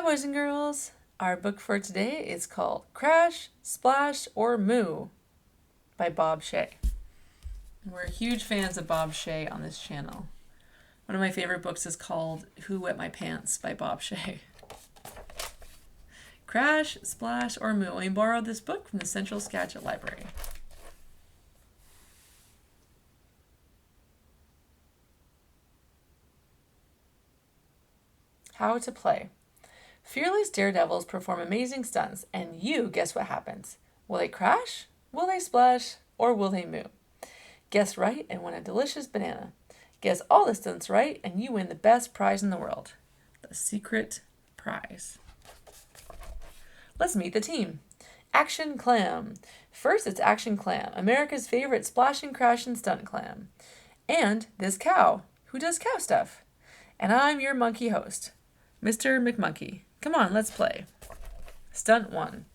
boys and girls. Our book for today is called Crash, Splash, or Moo by Bob Shea. We're huge fans of Bob Shea on this channel. One of my favorite books is called Who Wet My Pants by Bob Shea. Crash, Splash, or Moo. We borrowed this book from the Central Skagit Library. How to play. Fearless daredevils perform amazing stunts, and you guess what happens. Will they crash? Will they splash? Or will they moo? Guess right and win a delicious banana. Guess all the stunts right and you win the best prize in the world. The secret prize. Let's meet the team. Action Clam. First, it's Action Clam, America's favorite splash and crash and stunt clam. And this cow, who does cow stuff. And I'm your monkey host, Mr. McMonkey. Come on, let's play. Stunt 1.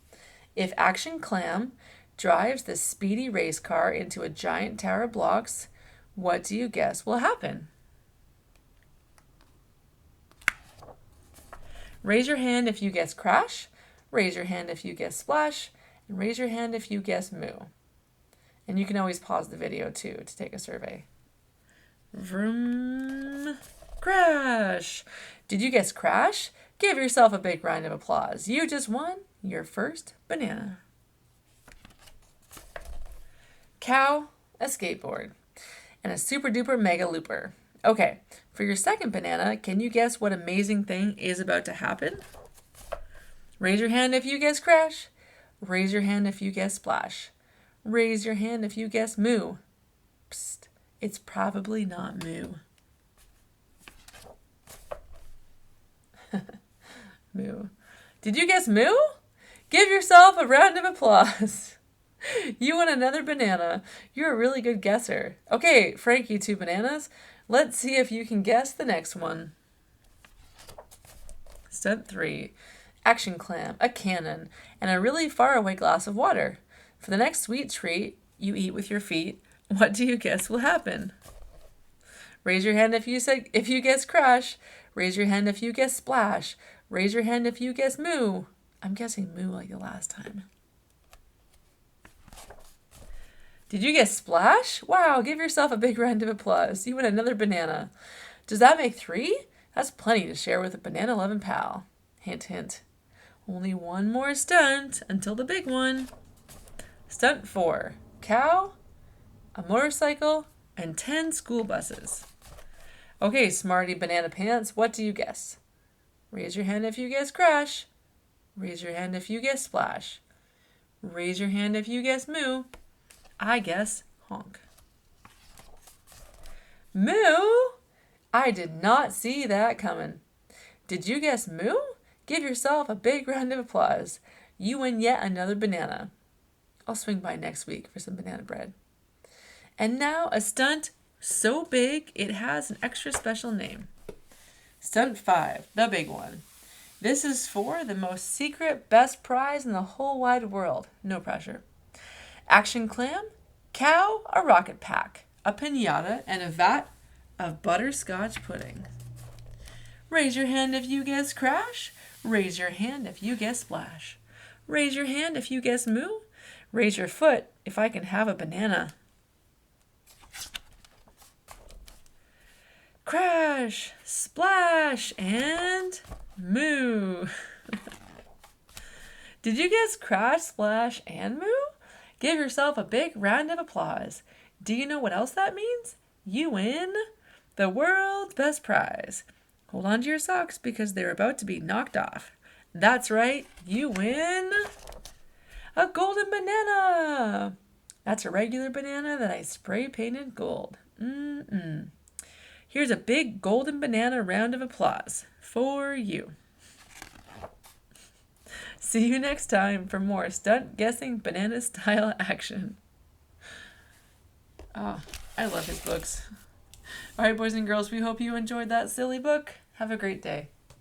If Action Clam drives the speedy race car into a giant tower of blocks, what do you guess will happen? Raise your hand if you guess crash, raise your hand if you guess splash, and raise your hand if you guess moo. And you can always pause the video too to take a survey. Vroom. Crash! Did you guess crash? Give yourself a big round of applause. You just won your first banana. Cow, a skateboard, and a super duper mega looper. Okay, for your second banana, can you guess what amazing thing is about to happen? Raise your hand if you guess crash. Raise your hand if you guess splash. Raise your hand if you guess moo. Psst, it's probably not moo. Moo. Did you guess moo? Give yourself a round of applause. You won another banana. You're a really good guesser. Okay, Frankie, 2 bananas. Let's see if you can guess the next one. Stunt 3. Action Clam, a cannon, and a really far away glass of water. For the next sweet treat you eat with your feet, what do you guess will happen? Raise your hand if you guess crash. Raise your hand if you guess splash. Raise your hand if you guess moo. I'm guessing moo like the last time. Did you guess splash? Wow, give yourself a big round of applause. You win another banana. Does that make 3? That's plenty to share with a banana-loving pal. Hint, hint. Only one more stunt until the big one. Stunt 4. Cow, a motorcycle, and 10 school buses. Okay, smarty banana pants, what do you guess? Raise your hand if you guess crash. Raise your hand if you guess splash. Raise your hand if you guess moo. I guess honk. Moo? I did not see that coming. Did you guess moo? Give yourself a big round of applause. You win yet another banana. I'll swing by next week for some banana bread. And now a stunt so big it has an extra special name. Stunt 5, the big one. This is for the most secret best prize in the whole wide world. No pressure. Action Clam, cow, a rocket pack, a piñata, and a vat of butterscotch pudding. Raise your hand if you guess crash. Raise your hand if you guess splash. Raise your hand if you guess moo. Raise your foot if I can have a banana. Crash, splash, and moo. Did you guess crash, splash, and moo? Give yourself a big round of applause. Do you know what else that means? You win the world's best prize. Hold on to your socks because they're about to be knocked off. That's right, you win a golden banana. That's a regular banana that I spray painted gold. Here's a big golden banana round of applause for you. See you next time for more stunt guessing banana style action. Oh, I love his books. All right, boys and girls, we hope you enjoyed that silly book. Have a great day.